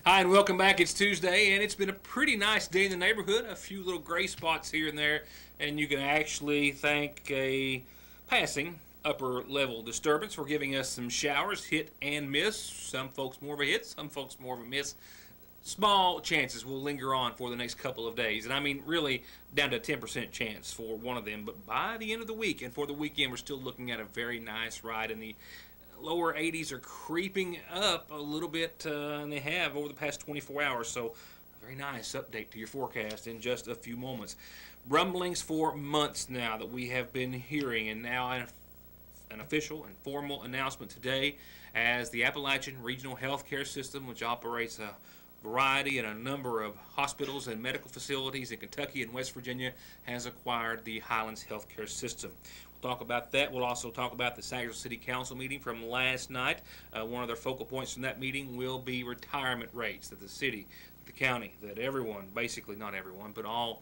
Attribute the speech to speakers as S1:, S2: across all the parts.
S1: Hi, and welcome back. It's Tuesday, and it's been a pretty nice day in the neighborhood. A few little gray spots here and there, and you can actually thank a passing upper level disturbance for giving us some showers, hit and miss. Some folks more of a hit, some folks more of a miss. Small chances will linger on for the next couple of days, and I mean really down to a 10% chance for one of them. But by the end of the week and for the weekend, we're still looking at a very nice ride in the lower 80s are creeping up a little bit, and they have over the past 24 hours. So a very nice update to your forecast in just a few moments. Rumblings for months now that we have been hearing, and now an official and formal announcement today as the Appalachian Regional Healthcare System, which operates a variety and a number of hospitals and medical facilities in Kentucky and West Virginia, has acquired the Highlands Healthcare System. We'll talk about that. We'll also talk about the Sagersville City Council meeting from last night. One of their focal points from that meeting will be retirement rates that the city, the county, that everyone, basically not everyone, but all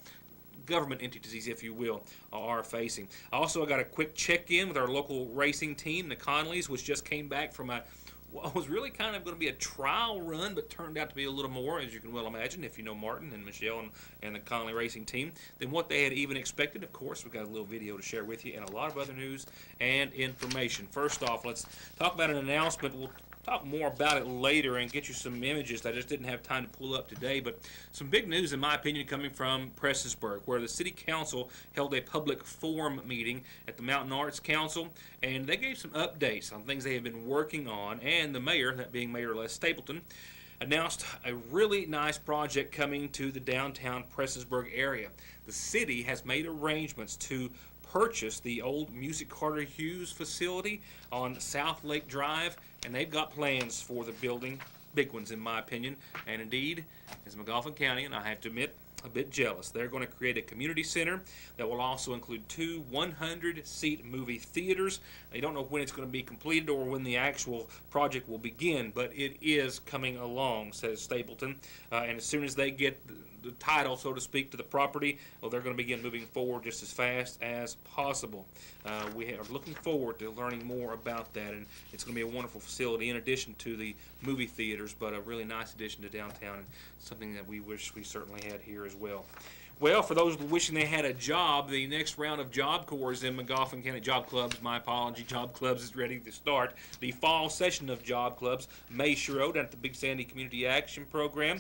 S1: government entities, if you will, are facing. Also, I got a quick check-in with our local racing team, the Conleys, which just came back from what was really kind of going to be a trial run, but turned out to be a little more, as you can well imagine, if you know Martin and Michelle and the Conley racing team, than what they had even expected. Of course, we've got a little video to share with you and a lot of other news and information. First off, let's talk about an announcement. We'll talk more about it later and get you some images that I just didn't have time to pull up today, but some big news, in my opinion, coming from Prestonsburg, where the City Council held a public forum meeting at the Mountain Arts Council, and they gave some updates on things they have been working on, and the mayor, that being Mayor Les Stapleton, announced a really nice project coming to the downtown Prestonsburg area. The city has made arrangements to purchase the old Music Carter Hughes facility on South Lake Drive, and they've got plans for the building, big ones in my opinion, and indeed, as McGoffin County, and I have to admit, a bit jealous. They're going to create a community center that will also include 2 100-seat movie theaters. They don't know when it's going to be completed or when the actual project will begin, but it is coming along, says Stapleton, and as soon as they get the title, so to speak, to the property, well, they're going to begin moving forward just as fast as possible. We are looking forward to learning more about that, and it's going to be a wonderful facility in addition to the movie theaters, but a really nice addition to downtown and something that we wish we certainly had here as well. Well, for those wishing they had a job, the next round of Job Corps in McGoffin County, Job Clubs, my apology, Job Clubs is ready to start. The fall session of Job Clubs, May Sherrod at the Big Sandy Community Action Program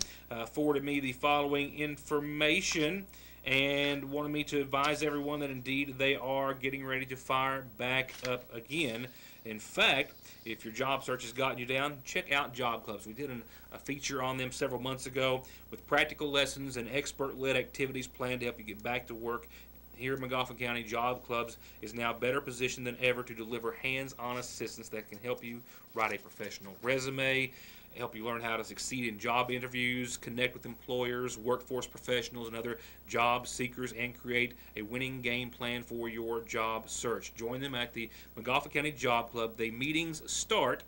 S1: forwarded me the following information and wanted me to advise everyone that indeed they are getting ready to fire back up again. In fact, if your job search has gotten you down, check out Job Clubs. We did a feature on them several months ago with practical lessons and expert-led activities planned to help you get back to work. Here in McGoffin County, Job Clubs is now better positioned than ever to deliver hands-on assistance that can help you write a professional resume, help you learn how to succeed in job interviews, connect with employers, workforce professionals, and other job seekers, and create a winning game plan for your job search. Join them at the McGoffin County Job Club. The meetings start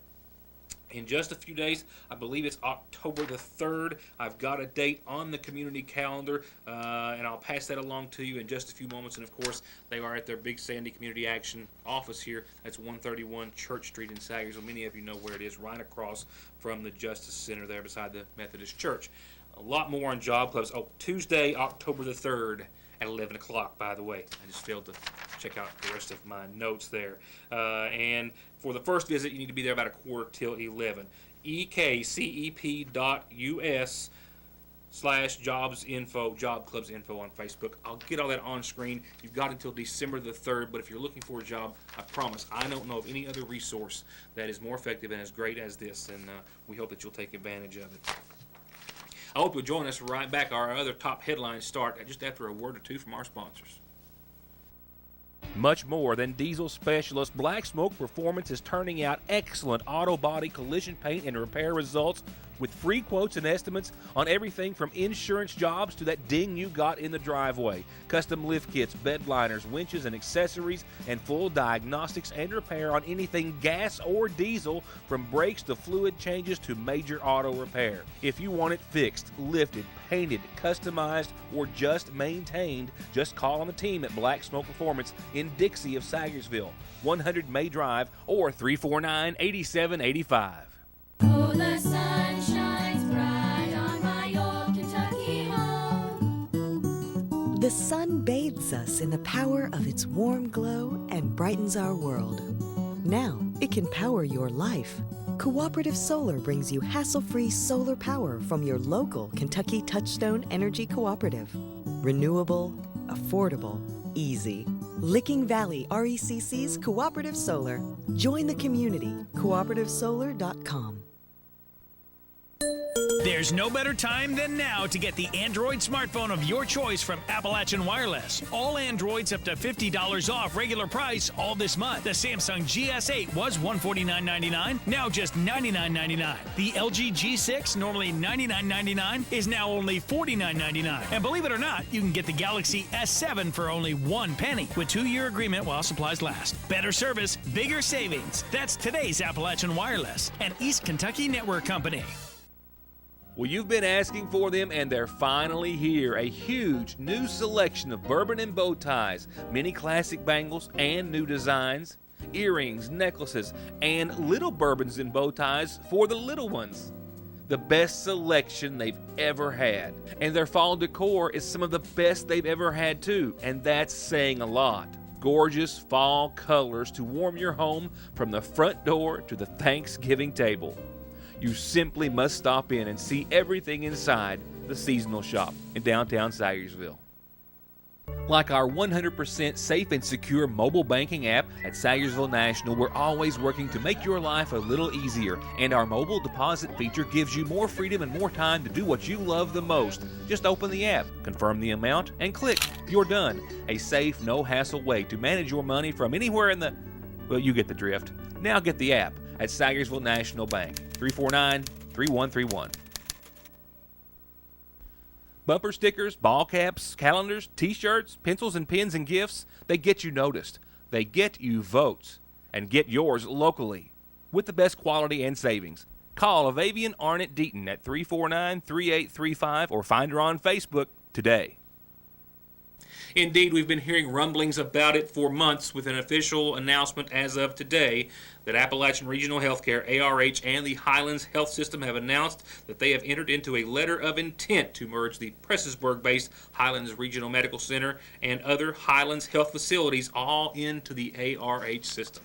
S1: in just a few days. I believe it's October the 3rd. I've got a date on the community calendar, and I'll pass that along to you in just a few moments. And, of course, they are at their Big Sandy Community Action office here. That's 131 Church Street in Sagersville. Many of you know where it is, right across from the Justice Center there beside the Methodist Church. A lot more on Job Clubs. Oh, Tuesday, October the 3rd at 11 o'clock, by the way. I just failed to check out the rest of my notes there. And for the first visit, you need to be there about 11:15. ekcep.us/jobs info, Job Clubs info on Facebook. I'll get all that on screen. You've got until December the 3rd, but if you're looking for a job, I promise, I don't know of any other resource that is more effective and as great as this, and we hope that you'll take advantage of it. I hope you'll join us right back. Our other top headlines start just after a word or two from our sponsors.
S2: Much more than diesel specialist, Black Smoke Performance is turning out excellent auto body collision paint and repair results with free quotes and estimates on everything from insurance jobs to that ding you got in the driveway. Custom lift kits, bed liners, winches, and accessories, and full diagnostics and repair on anything gas or diesel, from brakes to fluid changes to major auto repair. If you want it fixed, lifted, painted, customized, or just maintained, just call on the team at Black Smoke Performance in Dixie of Sagersville, 100 May Drive, or 349-8785.
S3: Oh, the sun shines bright. The sun bathes us in the power of its warm glow and brightens our world. Now, it can power your life. Cooperative Solar brings you hassle-free solar power from your local Kentucky Touchstone Energy Cooperative. Renewable, affordable, easy. Licking Valley RECC's Cooperative Solar. Join the community. cooperativesolar.com.
S4: There's no better time than now to get the Android smartphone of your choice from Appalachian Wireless. All Androids up to $50 off regular price all this month. The Samsung GS8 was $149.99, now just $99.99. The LG G6, normally $99.99, is now only $49.99. And believe it or not, you can get the Galaxy S7 for only $1 with 2-year agreement while supplies last. Better service, bigger savings. That's today's Appalachian Wireless, an East Kentucky network company.
S2: Well, you've been asking for them, and they're finally here. A huge new selection of bourbon and bow ties, many classic bangles and new designs, earrings, necklaces, and little bourbons and bow ties for the little ones. The best selection they've ever had. And their fall decor is some of the best they've ever had too, and that's saying a lot. Gorgeous fall colors to warm your home from the front door to the Thanksgiving table. You simply must stop in and see everything inside the seasonal shop in downtown Sayersville. Like our 100% safe and secure mobile banking app at Sayersville National, we're always working to make your life a little easier, and our mobile deposit feature gives you more freedom and more time to do what you love the most. Just open the app, confirm the amount, and click. You're done. A safe, no-hassle way to manage your money from anywhere in the... Well, you get the drift. Now get the app at Sayersville National Bank, 349-3131. Bumper stickers, ball caps, calendars, t-shirts, pencils and pens and gifts, they get you noticed. They get you votes. And get yours locally with the best quality and savings. Call Avavian Arnett Deaton at 349-3835 or find her on Facebook today.
S1: Indeed, we've been hearing rumblings about it for months, with an official announcement as of today that Appalachian Regional Healthcare, ARH, and the Highlands Health System have announced that they have entered into a letter of intent to merge the Prestonsburg-based Highlands Regional Medical Center and other Highlands Health facilities all into the ARH system.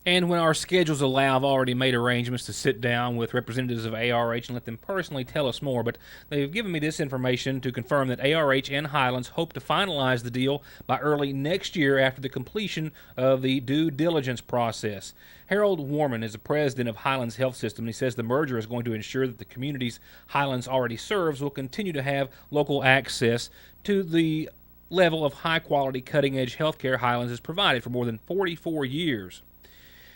S2: And when our schedules allow, I've already made arrangements to sit down with representatives of ARH and let them personally tell us more, but they've given me this information to confirm that ARH and Highlands hope to finalize the deal by early next year after the completion of the due diligence process. Harold Warman is the president of Highlands Health System, and he says the merger is going to ensure that the communities Highlands already serves will continue to have local access to the level of high-quality, cutting-edge healthcare Highlands has provided for more than 44 years.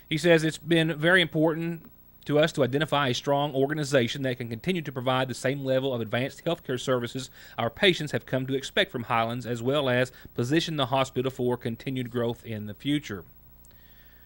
S2: He says it's been very important to us to identify a strong organization that can continue to provide the same level of advanced healthcare services our patients have come to expect from Highlands, as well as position the hospital for continued growth in the future.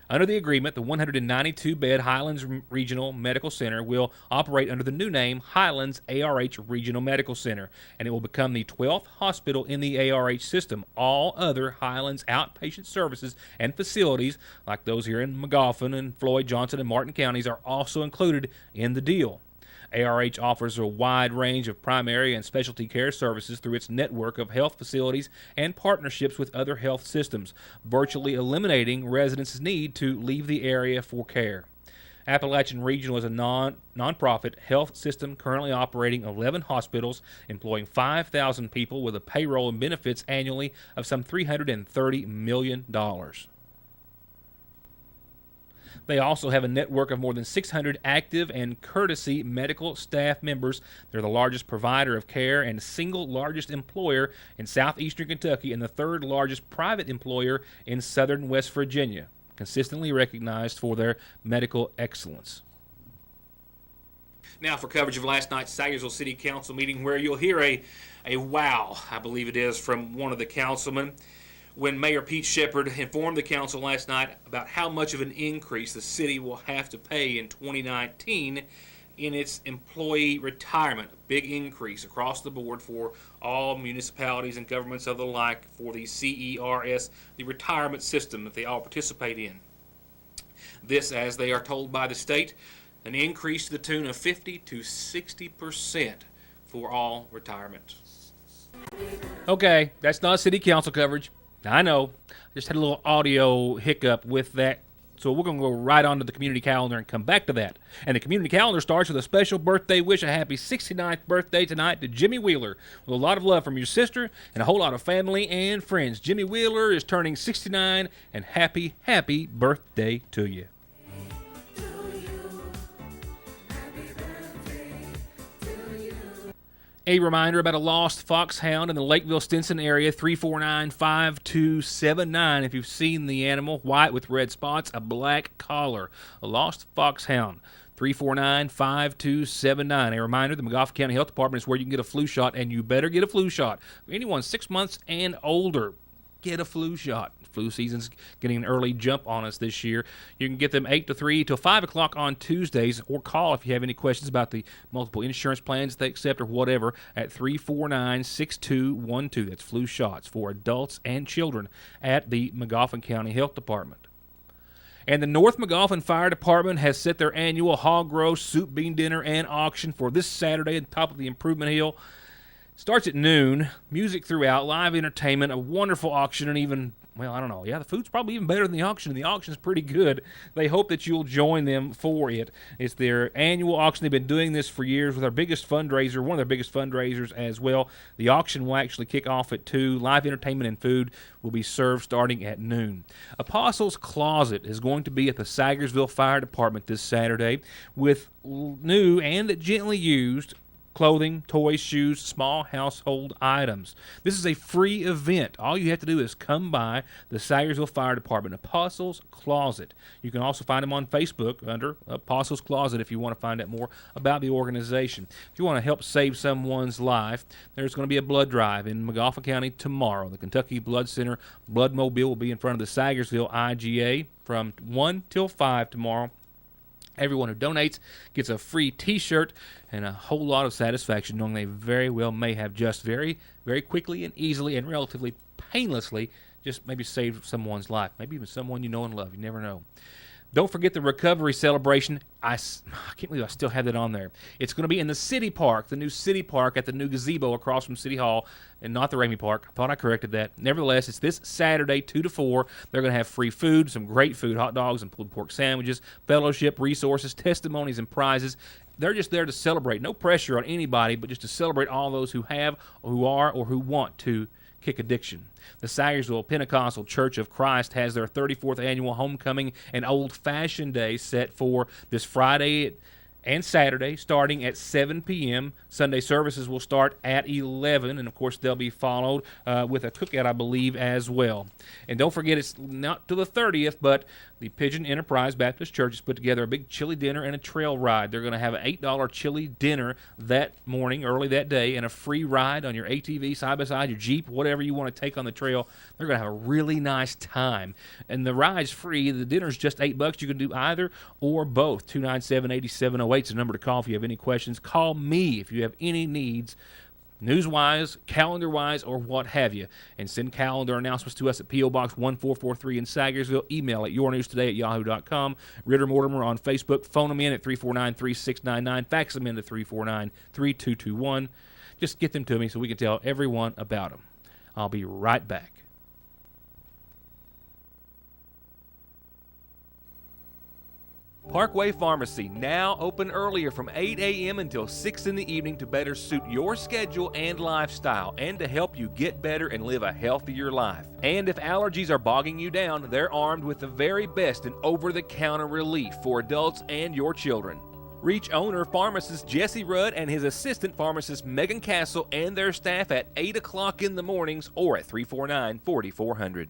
S2: Under the agreement, the 192-bed Highlands Regional Medical Center will operate under the new name Highlands ARH Regional Medical Center, and it will become the 12th hospital in the ARH system. All other Highlands outpatient services and facilities, like those here in Magoffin and Floyd, Johnson, and Martin counties, are also included in the deal. ARH offers a wide range of primary and specialty care services through its network of health facilities and partnerships with other health systems, virtually eliminating residents' need to leave the area for care. Appalachian Regional is a non-profit health system currently operating 11 hospitals, employing 5,000 people with a payroll and benefits annually of some $330 million. They also have a network of more than 600 active and courtesy medical staff members. They're the largest provider of care and single largest employer in southeastern Kentucky and the third largest private employer in southern West Virginia, consistently recognized for their medical excellence.
S1: Now for coverage of last night's Sayersville City Council meeting, where you'll hear a wow, I believe it is, from one of the councilmen, when Mayor Pete Shepard informed the council last night about how much of an increase the city will have to pay in 2019 in its employee retirement. A big increase across the board for all municipalities and governments of the like for the CERS, the retirement system that they all participate in. This, as they are told by the state, an increase to the tune of 50 to 60% for all retirement.
S2: Okay, that's not city council coverage. I know. I just had a little audio hiccup with that. So we're going to go right on to the community calendar and come back to that. And the community calendar starts with a special birthday wish. A happy 69th birthday tonight to Jimmy Wheeler. With a lot of love from your sister and a whole lot of family and friends. Jimmy Wheeler is turning 69, and happy, happy birthday to you. A reminder about a lost foxhound in the Lakeville-Stinson area, 349-5279. If you've seen the animal, white with red spots, a black collar. A lost foxhound, 349-5279. A reminder, the Magoffin County Health Department is where you can get a flu shot, and you better get a flu shot. For anyone 6 months and older, get a flu shot. Flu season's getting an early jump on us this year. You can get them 8 to 3 till 5 o'clock on Tuesdays, or call if you have any questions about the multiple insurance plans they accept or whatever at 349-6212. That's flu shots for adults and children at the Magoffin County Health Department. And the North Magoffin Fire Department has set their annual hog roast, soup bean dinner, and auction for this Saturday at the top of the Improvement Hill. Starts at noon, music throughout, live entertainment, a wonderful auction, and even, well, I don't know. Yeah, the food's probably even better than the auction, and the auction's pretty good. They hope that you'll join them for it. It's their annual auction. They've been doing this for years with our biggest fundraiser, one of their biggest fundraisers as well. The auction will actually kick off at 2. Live entertainment and food will be served starting at noon. Apostles Closet is going to be at the Sagersville Fire Department this Saturday with new and gently used clothing, toys, shoes, small household items. This is a free event. All you have to do is come by the Sagersville Fire Department, Apostles Closet. You can also find them on Facebook under Apostles Closet if you want to find out more about the organization. If you want to help save someone's life, there's going to be a blood drive in Magoffin County tomorrow. The Kentucky Blood Center Blood Mobile will be in front of the Sagersville IGA from 1 till 5 tomorrow. Everyone who donates gets a free T-shirt and a whole lot of satisfaction knowing they very well may have just very, very quickly and easily and relatively painlessly just maybe saved someone's life, maybe even someone you know and love. You never know. Don't forget the recovery celebration. I can't believe I still have that on there. It's going to be in the City Park, the new City Park at the new gazebo across from City Hall, and not the Ramey Park. I thought I corrected that. Nevertheless, it's this Saturday, 2 to 4. They're going to have free food, some great food, hot dogs and pulled pork sandwiches, fellowship, resources, testimonies, and prizes. They're just there to celebrate. No pressure on anybody, but just to celebrate all those who have, or who are, or who want to kick addiction. The Sagersville Pentecostal Church of Christ has their 34th annual Homecoming and Old Fashioned Day set for this Friday and Saturday, starting at 7 p.m. Sunday services will start at 11, and of course they'll be followed with a cookout, I believe, as well. And don't forget, it's not till the 30th, but the Pigeon Enterprise Baptist Church has put together a big chili dinner and a trail ride. They're going to have an $8 chili dinner that morning, early that day, and a free ride on your ATV, side-by-side, your Jeep, whatever you want to take on the trail. They're going to have a really nice time. And the ride's free. The dinner's just $8. You can do either or both. 297-8708 is the number to call if you have any questions. Call me if you have any needs, news-wise, calendar-wise, or what have you. And send calendar announcements to us at P.O. Box 1443 in Sagersville. Email at yournewstoday@yahoo.com. Ritter Mortimer on Facebook. Phone them in at 349-3699. Fax them in to 349-3221. Just get them to me so we can tell everyone about them. I'll be right back. Parkway Pharmacy, now open earlier from 8 a.m. until 6 in the evening to better suit your schedule and lifestyle, and to help you get better and live a healthier life. And if allergies are bogging you down, they're armed with the very best in over-the-counter relief for adults and your children. Reach owner pharmacist Jesse Rudd and his assistant pharmacist Megan Castle and their staff at 8 o'clock in the mornings or at 349-4400.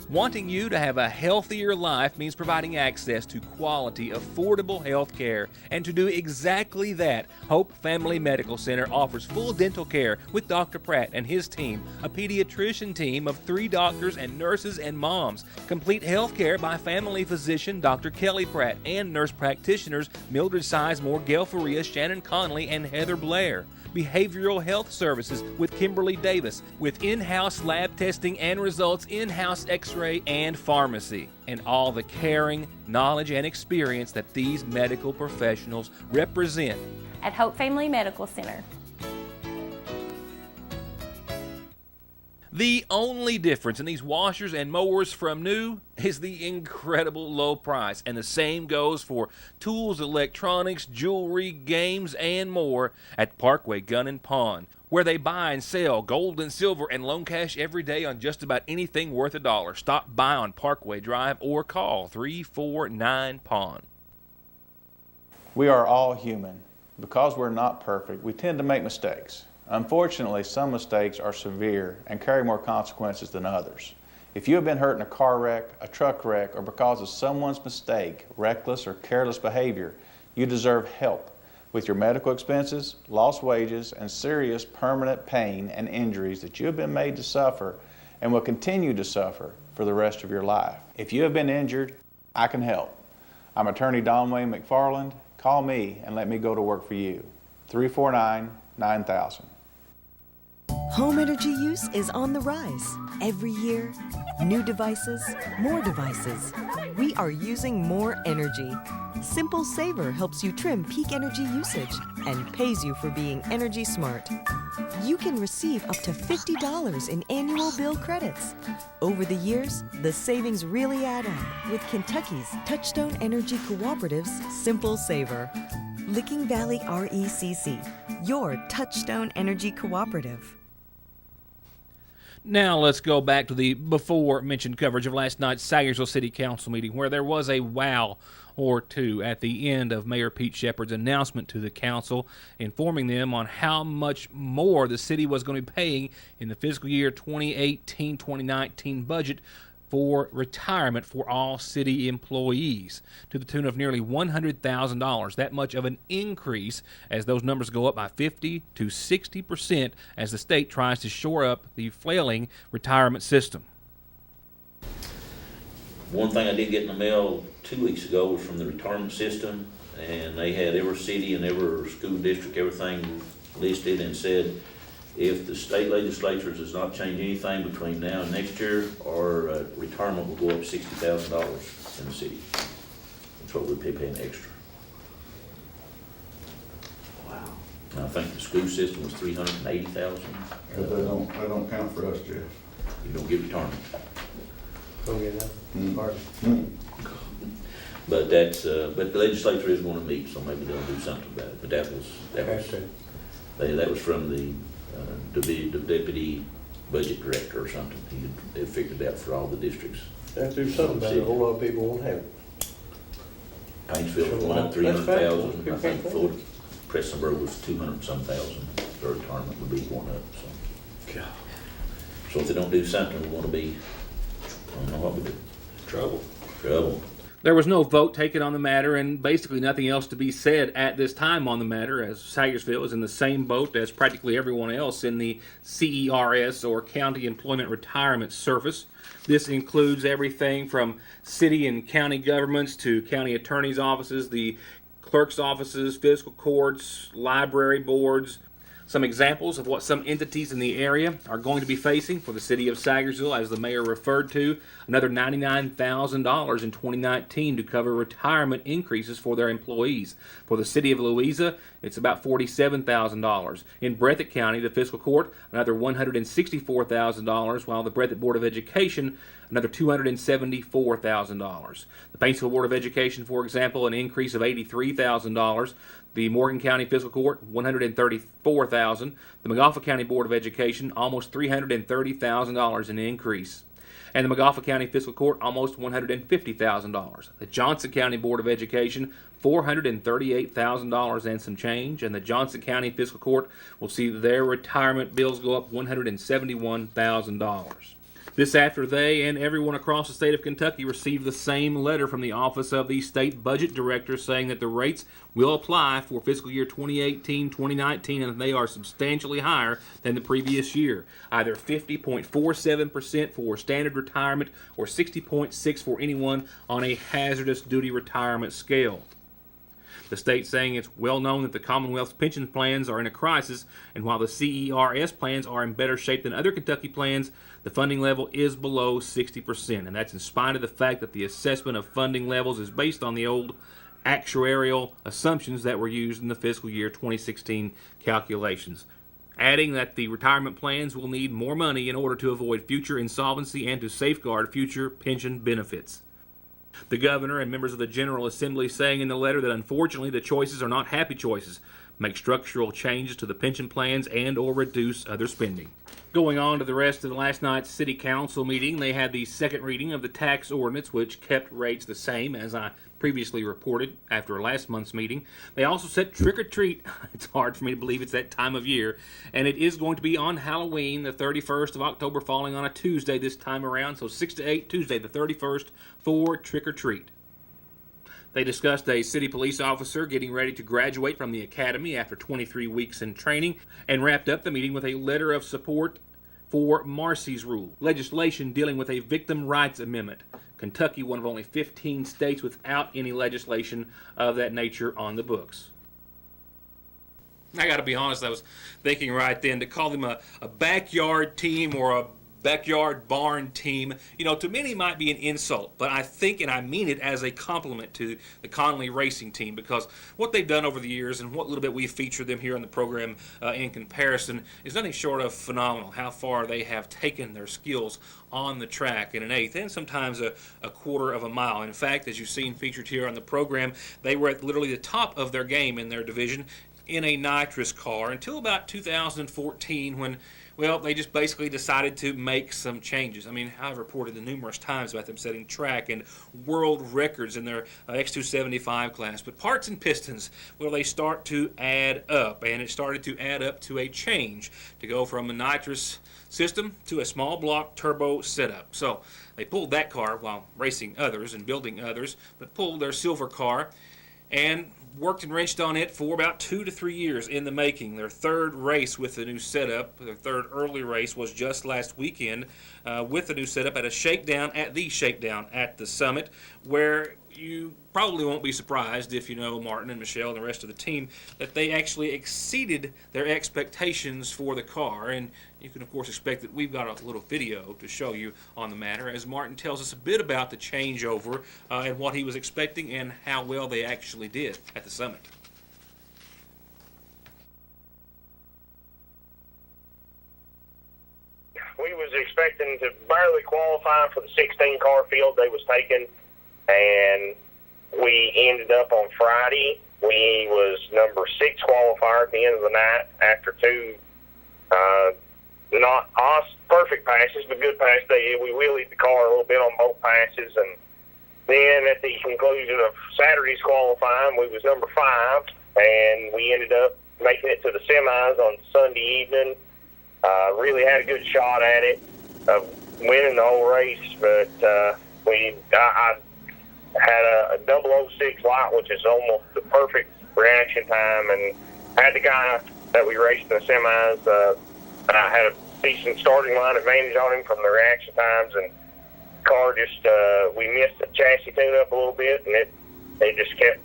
S2: Wanting you to have a healthier life means providing access to quality, affordable health care. And to do exactly that, Hope Family Medical Center offers full dental care with Dr. Pratt and his team, a pediatrician team of 3 doctors and nurses and moms, complete health care by family physician Dr. Kelly Pratt and nurse practitioners Mildred Sizemore, Gail Faria, Shannon Conley, and Heather Blair. Behavioral health services with Kimberly Davis, with in-house lab testing and results, in-house x-ray, and pharmacy. And all the caring, knowledge, and experience that these medical professionals represent
S5: at Hope Family Medical Center.
S2: The only difference in these washers and mowers from new is the incredible low price, and the same goes for tools, electronics, jewelry, games, and more at Parkway Gun and Pawn, where they buy and sell gold and silver and loan cash every day on just about anything worth $1. Stop by on Parkway Drive or call 349-PAWN.
S5: We are all human. Because we're not perfect, we tend to make mistakes. Unfortunately, some mistakes are severe and carry more consequences than others. If you have been hurt in a car wreck, a truck wreck, or because of someone's mistake, reckless or careless behavior, you deserve help with your medical expenses, lost wages, and serious permanent pain and injuries that you have been made to suffer and will continue to suffer for the rest of your life. If you have been injured, I can help. I'm attorney Don Wayne McFarland. Call me and let me go to work for you. 349-9000.
S3: Home energy use is on the rise. Every year, new devices, more devices. We are using more energy. Simple Saver helps you trim peak energy usage and pays you for being energy smart. You can receive up to $50 in annual bill credits. Over the years, the savings really add up with Kentucky's Touchstone Energy Cooperative's Simple Saver. Licking Valley RECC, your Touchstone Energy Cooperative.
S2: Now let's go back to the before-mentioned coverage of last night's Sayersville City Council meeting, where there was a wow or two at the end of Mayor Pete Shepard's announcement to the council, informing them on how much more the city was going to be paying in the fiscal year 2018-2019 budget for retirement for all city employees, to the tune of nearly $100,000. That much of an increase, as those numbers go up by 50 to 60% as the state tries to shore up the flailing retirement system.
S6: One thing I did get in the mail 2 weeks ago was from the retirement system, and they had every city and every school district, everything listed, and said if the state legislature does not change anything between now and next year, our retirement will go up $60,000 in the city. That's what we'll be paying extra.
S7: Wow.
S6: And I think the school system was $380,000.
S7: But they don't count for us, Jeff.
S6: You don't get retirement.
S7: Don't get that?
S6: But that's, but the legislature is going to meet, so maybe they'll do something about it. But that was from the deputy budget director or something. They figured it out for all the districcts.
S7: They have to do something about it. A whole lot of people won't have it.
S6: Paintsville went up 300,000. I think Florida, Prestonburg was 200-some thousand. Their retirement would be going up. So if they don't do something, we want to be, I don't know what we do. Trouble.
S2: There was no vote taken on the matter, and basically nothing else to be said at this time on the matter, as Sayersville is in the same boat as practically everyone else in the CERS, or County Employment Retirement Service. This includes everything from city and county governments to county attorneys' offices, the clerk's offices, fiscal courts, library boards. Some examples of what some entities in the area are going to be facing for the city of Sayersville, as the mayor referred to: another $99,000 in 2019 to cover retirement increases for their employees. For the city of Louisa, it's about $47,000. In Breathitt County, the fiscal court, another $164,000, while the Breathitt Board of Education, another $274,000. The Paintsville Board of Education, for example, an increase of $83,000. The Morgan County Fiscal Court, $134,000. The Montgomery County Board of Education, almost $330,000 in increase. And the Montgomery County Fiscal Court, almost $150,000. The Johnson County Board of Education, $438,000 and some change. And the Johnson County Fiscal Court will see their retirement bills go up $171,000. This after they and everyone across the state of Kentucky received the same letter from the Office of the State Budget Director saying that the rates will apply for fiscal year 2018-2019 and that they are substantially higher than the previous year, either 50.47% for standard retirement or 60.6% for anyone on a hazardous duty retirement scale. The state saying it's well known that the Commonwealth's pension plans are in a crisis, and while the CERS plans are in better shape than other Kentucky plans, the funding level is below 60%, and that's in spite of the fact that the assessment of funding levels is based on the old actuarial assumptions that were used in the fiscal year 2016 calculations. adding that the retirement plans will need more money in order to avoid future insolvency and to safeguard future pension benefits. The governor and members of the General Assembly saying in the letter that unfortunately the choices are not happy choices. Make structural changes to the pension plans and or reduce other spending. Going on to the rest of last night's City Council meeting, they had the second reading of the tax ordinance, which kept rates the same as I previously reported after last month's meeting. They also said trick or treat. It's hard for me to believe it's that time of year, and it is going to be on Halloween, the 31st of October, falling on a Tuesday this time around, so 6 to 8, Tuesday the 31st, for trick or treat. They discussed a city police officer getting ready to graduate from the academy after 23 weeks in training, and wrapped up the meeting with a letter of support for Marcy's Rule, legislation dealing with a victim rights amendment. Kentucky, one of only 15 states without any legislation of that nature on the books.
S1: I got to be honest, I was thinking right then to call them a backyard team or a backyard barn team, to many might be an insult, but I think and I mean it as a compliment to the Conley racing team, because what they've done over the years and what little bit we've featured them here on the program in comparison is nothing short of phenomenal. How far they have taken their skills on the track in an eighth and sometimes a quarter of a mile. In fact, as you've seen featured here on the program, they were at literally the top of their game in their division in a nitrous car until about 2014 when, well, they just basically decided to make some changes. I mean, I've reported numerous times about them setting track and world records in their X275 class. But parts and pistons, well, they start to add up, and it started to add up to a change to go from a nitrous system to a small block turbo setup. So they pulled that car while racing others and building others, but pulled their silver car and worked and wrenched on it for about 2 to 3 years in the making. Their third race with the new setup, their third early race, was just last weekend with the new setup at the Shakedown at the Summit, where you probably won't be surprised if you know Martin and Michelle and the rest of the team that they actually exceeded their expectations for the car. And you can, of course, expect that we've got a little video to show you on the matter as Martin tells us a bit about the changeover and what he was expecting and how well they actually did at the Summit.
S8: We was expecting to barely qualify for the 16-car field they was taking, and we ended up on Friday. We was number 6 qualifier at the end of the night after 2 not perfect passes, but good passes. We wheelied the car a little bit on both passes, and then at the conclusion of Saturday's qualifying, we was number 5, and we ended up making it to the semis on Sunday evening. Really had a good shot at it of winning the whole race, but I had a 006 light, which is almost the perfect reaction time, and had the guy that we raced in the semis. I had a decent starting line advantage on him from the reaction times, and the car just we missed the chassis tune-up a little bit, and it just kept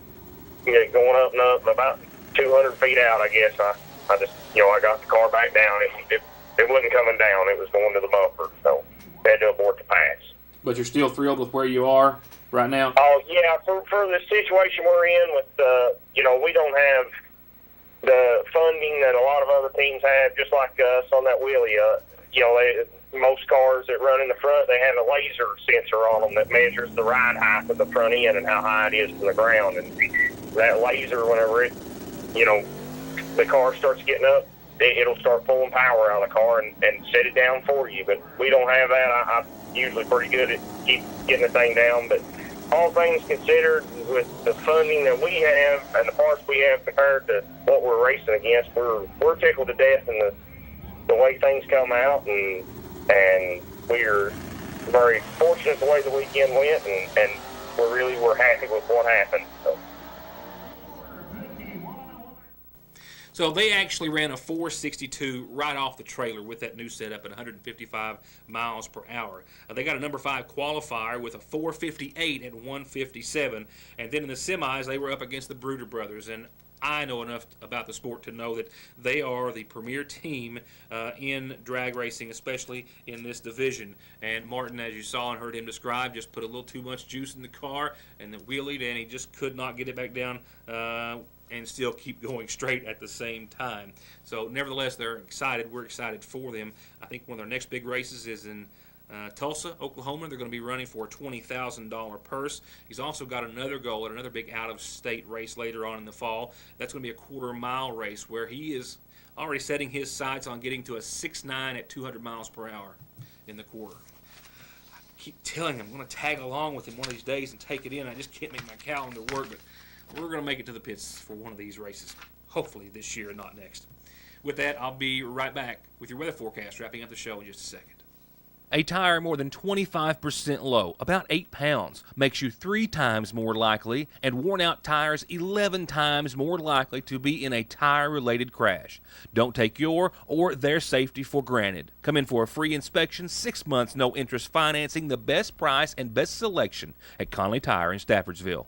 S8: going up and up. About 200 feet out, I guess, I just I got the car back down. It wasn't coming down; it was going to the bumper, so I had to abort the pass.
S1: But you're still thrilled with where you are right now?
S8: Oh, yeah, for the situation we're in with, we don't have the funding that a lot of other teams have, just like us on that wheelie. Most cars that run in the front, they have a laser sensor on them that measures the ride height of the front end and how high it is from the ground. And that laser, whenever the car starts getting up, it'll start pulling power out of the car and set it down for you. But we don't have that. I'm usually pretty good at keep getting the thing down, but all things considered, with the funding that we have and the parts we have compared to what we're racing against, we're tickled to death in the way things come out, and we're very fortunate the way the weekend went, and we're happy with what happened.
S1: So they actually ran a 462 right off the trailer with that new setup at 155 miles per hour. They got a number 5 qualifier with a 458 at 157. And then in the semis, they were up against the Bruder brothers. And I know enough about the sport to know that they are the premier team in drag racing, especially in this division. And Martin, as you saw and heard him describe, just put a little too much juice in the car and then wheelied, and he just could not get it back down and still keep going straight at the same time. So nevertheless, they're excited. We're excited for them. I think one of their next big races is in Tulsa, Oklahoma. They're going to be running for a $20,000 purse. He's also got another goal at another big out-of-state race later on in the fall. That's going to be a quarter-mile race where he is already setting his sights on getting to a 6.9 at 200 miles per hour in the quarter. I keep telling him I'm going to tag along with him one of these days and take it in. I just can't make my calendar work, but we're going to make it to the pits for one of these races, hopefully this year and not next. With that, I'll be right back with your weather forecast, wrapping up the show in just a second.
S2: A tire more than 25% low, about 8 pounds, makes you 3 times more likely, and worn-out tires 11 times more likely to be in a tire-related crash. Don't take your or their safety for granted. Come in for a free inspection, 6 months, no interest financing, the best price and best selection at Conley Tire in Staffordsville.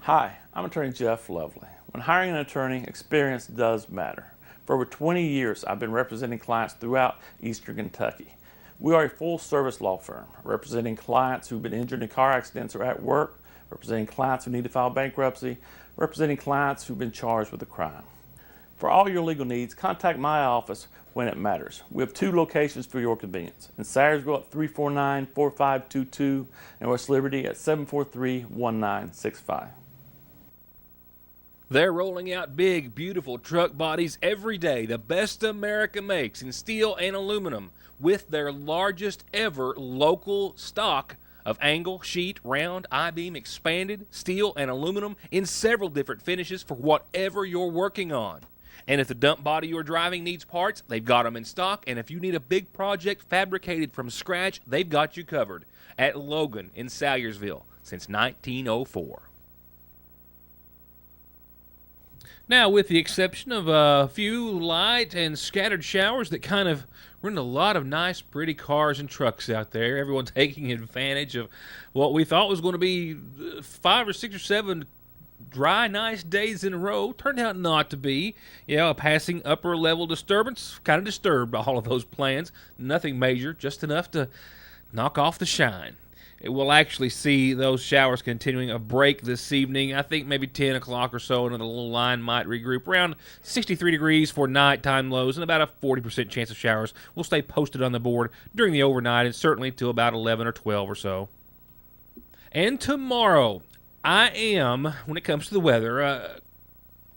S9: Hi, I'm attorney Jeff Lovely. When hiring an attorney, experience does matter. For over 20 years, I've been representing clients throughout Eastern Kentucky. We are a full-service law firm, representing clients who've been injured in car accidents or at work, representing clients who need to file bankruptcy, representing clients who've been charged with a crime. For all your legal needs, contact my office when it matters. We have 2 locations for your convenience. In Sayersville at 349-4522 and West Liberty at 743-1965.
S2: They're rolling out big, beautiful truck bodies every day, the best America makes in steel and aluminum, with their largest ever local stock of angle, sheet, round, I-beam, expanded, steel, and aluminum in several different finishes for whatever you're working on. And if the dump body you're driving needs parts, they've got them in stock. And if you need a big project fabricated from scratch, they've got you covered at Logan in Salyersville since 1904. Now, with the exception of a few light and scattered showers that kind of ruined a lot of nice, pretty cars and trucks out there, everyone taking advantage of what we thought was going to be 5 or 6 or 7 dry, nice days in a row, turned out not to be. A passing upper-level disturbance kind of disturbed all of those plans. Nothing major, just enough to knock off the shine. We'll actually see those showers continuing a break this evening. I think maybe 10 o'clock or so, and the little line might regroup. Around 63 degrees for nighttime lows and about a 40% chance of showers. We'll stay posted on the board during the overnight and certainly till about 11 or 12 or so. And tomorrow, I am, when it comes to the weather,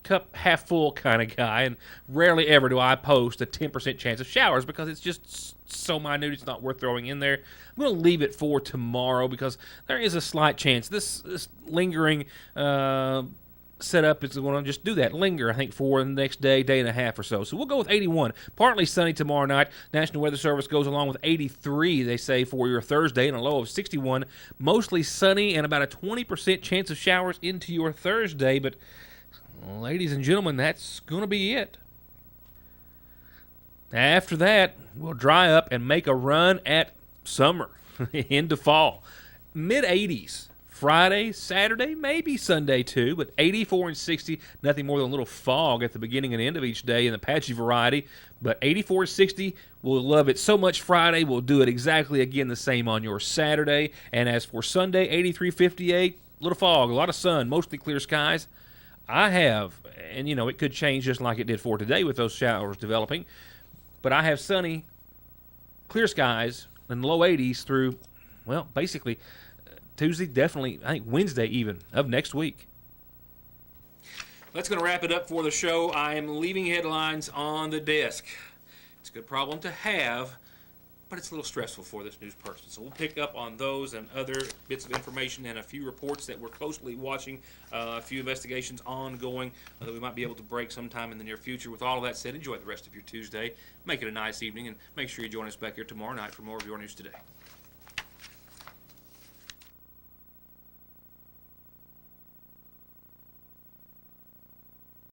S2: cup half full kind of guy, and rarely ever do I post a 10% chance of showers because it's just so minute it's not worth throwing in there. I'm going to leave it for tomorrow because there is a slight chance this lingering setup is going to just do that, linger, I think, for the next day and a half or so. So we'll go with 81. Partly sunny tomorrow night. National Weather Service goes along with 83, they say, for your Thursday, and a low of 61. Mostly sunny and about a 20% chance of showers into your Thursday, but ladies and gentlemen, that's going to be it. After that, we'll dry up and make a run at summer into fall. Mid-80s. Friday, Saturday, maybe Sunday too, but 84 and 60, nothing more than a little fog at the beginning and end of each day in the patchy variety. But 84 and 60, we'll love it so much Friday, we'll do it exactly again the same on your Saturday. And as for Sunday, 83, 58, little fog, a lot of sun, mostly clear skies. I have, and it could change just like it did for today with those showers developing, but I have sunny, clear skies in the low 80s through, basically Tuesday, definitely, I think Wednesday even, of next week.
S1: That's going to wrap it up for the show. I am leaving headlines on the desk. It's a good problem to have, but it's a little stressful for this news person. So we'll pick up on those and other bits of information and a few reports that we're closely watching, a few investigations ongoing that we might be able to break sometime in the near future. With all of that said, enjoy the rest of your Tuesday. Make it a nice evening, and make sure you join us back here tomorrow night for more of Your News Today.